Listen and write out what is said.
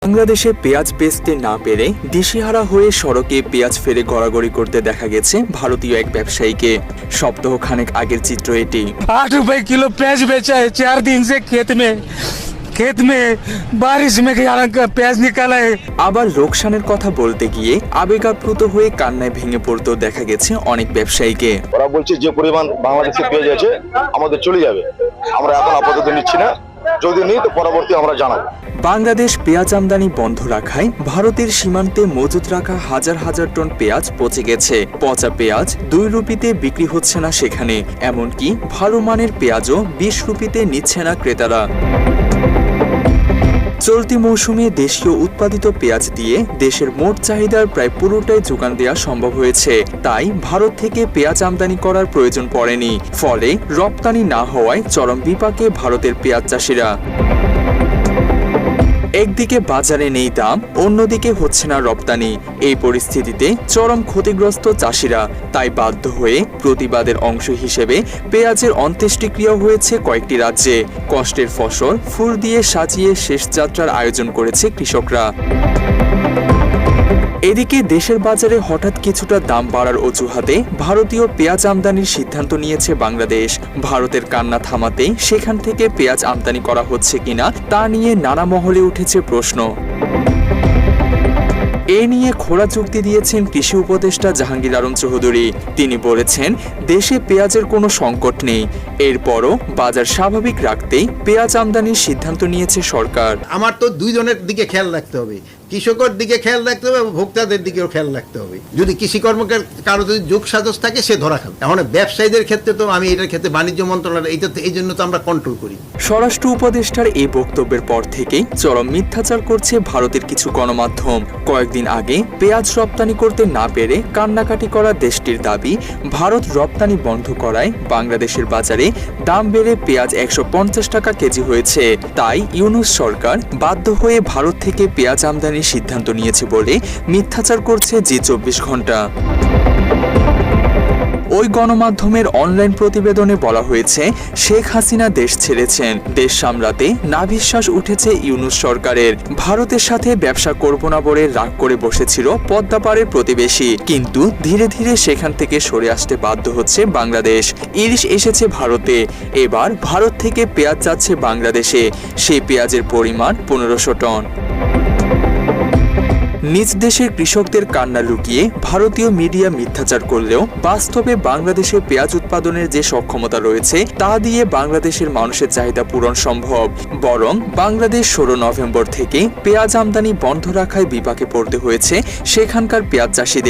বাংলাদেশে পেঁয়াজ বেচতে না পেরে দিশেহারা হয়ে সড়কে পেঁয়াজ ফেলে গড়াগড়ি করতে দেখা গেছে ভারতীয় এক ব্যবসায়ীকে। সপ্তাহখানেক আগের চিত্র এটি। 8 रुपए किलो प्याज बेचा है। 4 दिन से खेत में बारिश में प्याज निकाला है। আবার লোকসানের কথা বলতে গিয়ে আবেগাপ্লুত হয়ে কান্নায় ভেঙে পড়তেও দেখা গেছে অনেক ব্যবসায়ীকে। ওরা বলছে যে পরিমাণ বাংলাদেশে পেঁয়াজ আছে আমাদের চলে যাবে, আমরা এখন আপাতত নিচ্ছি না, যদি নিই তো পরবর্তী আমরা জানাবো। বাংলাদেশ পেঁয়াজ আমদানি বন্ধ রাখায় ভারতের সীমান্তে মজুত রাখা হাজার হাজার টন পেঁয়াজ পচে গেছে। পচা পেঁয়াজ 2 রুপিতে বিক্রি হচ্ছে না সেখানে, এমনকি ভালো মানের পেঁয়াজও 20 রুপিতে নিচ্ছে না ক্রেতারা। চলতি মৌসুমে দেশীয় উৎপাদিত পেঁয়াজ দিয়ে দেশের মোট চাহিদার প্রায় পুরোটাই যোগান দেওয়া সম্ভব হয়েছে, তাই ভারত থেকে পেঁয়াজ আমদানি করার প্রয়োজন পড়েনি। ফলে রপ্তানি না হওয়ায় চরম বিপাকে ভারতের পেঁয়াজ চাষিরা। একদিকে বাজারে নেই দাম, অন্যদিকে হচ্ছে না রপ্তানি। এই পরিস্থিতিতে চরম ক্ষতিগ্রস্ত চাষিরা, তাই বাধ্য হয়ে প্রতিবাদের অংশ হিসেবে পেঁয়াজের অন্ত্যেষ্টিক্রিয়া হয়েছে কয়েকটি রাজ্যে। কষ্টের ফসল ফুল দিয়ে সাজিয়ে শেষ যাত্রার আয়োজন করেছে কৃষকরা। এদিকে দেশের বাজারে হঠাৎ কিছুটা দাম বাড়ার অজুহাতে ভারতীয় পেঁয়াজ আমদানির সিদ্ধান্ত নিয়েছে বাংলাদেশ। ভারতের কান্না থামাতেই সেখান থেকে পেঁয়াজ আমদানি করা হচ্ছে কিনা তা নিয়ে নানা মহলে উঠেছে প্রশ্ন। এ নিয়ে খোলা যুক্তি দিয়েছেন কৃষি উপদেষ্টা জাহাঙ্গীর আলম চৌধুরী। তিনি বলেছেন, দেশে পেঁয়াজের কোনো সংকট নেই, এরপরও বাজার স্বাভাবিক রাখতেই পেঁয়াজ আমদানির সিদ্ধান্ত নিয়েছে সরকার। আমার তো দুইজনের দিকে খেয়াল রাখতে হবে, কৃষকের দিকে খেয়াল রাখতে হবে এবং ভোক্তাদের দিকেও খেয়াল রাখতে হবে। যদি কৃষিকর্মকে কারো যদি যোগ সাজস থাকে সে ধরা খাবে। এখন ব্যবসায়ীদের ক্ষেত্রে তো আমি এটার ক্ষেত্রে বাণিজ্য মন্ত্রণালয় এই জন্য তো আমরা কন্ট্রোল করি। স্বরাষ্ট্র উপদেষ্টার এই বক্তব্যের পর থেকেই চরম মিথ্যাচার করছে ভারতের কিছু গণমাধ্যম। কয়েকদিন আগে পেঁয়াজ রপ্তানি করতে না পেরে কান্নাকাটি করা দেশটির দাবি, ভারত রপ্তানি বন্ধ করায় বাংলাদেশের বাজারে দাম বেড়ে পেঁয়াজ 150 টাকা কেজি হয়েছে। তাই ইউনূস সরকার বাধ্য হয়ে ভারত থেকে পেঁয়াজ আমদানি সিদ্ধান্ত নিয়েছে বলে মিথ্যাচার করছে জি 24 ঘন্টা। ওই গণমাধ্যমের অনলাইন প্রতিবেদনে বলা হয়েছে, শেখ হাসিনা দেশ ছেড়েছেন, দেশ সামলাতে নাভিশ্বাস উঠেছে ইউনূস সরকারের। ভারতের সাথে ব্যবসা করব না বলে রাগ করে বসেছিল পদ্মাপাড়ের প্রতিবেশী, কিন্তু ধীরে ধীরে সেখান থেকে সরে আসতে বাধ্য হচ্ছে বাংলাদেশ। ইলিশ এসেছে ভারতে, এবার ভারত থেকে পেঁয়াজ যাচ্ছে বাংলাদেশে। সেই পেঁয়াজের পরিমাণ 1500 টন। নিজ দেশের কৃষকদের কান্না লুকিয়ে ভারতীয় মিডিয়া মিথ্যাচার করলেও বাস্তবে বাংলাদেশে পেঁয়াজ উৎপাদনের যে সক্ষমতা রয়েছে তা দিয়ে বাংলাদেশের মানুষের চাহিদা পূরণ সম্ভব। বরং বাংলাদেশ 16 নভেম্বর থেকে পেঁয়াজ আমদানি বন্ধ রাখায় বিপাকে পড়তে হয়েছে সেখানকার পেঁয়াজ চাষিদের।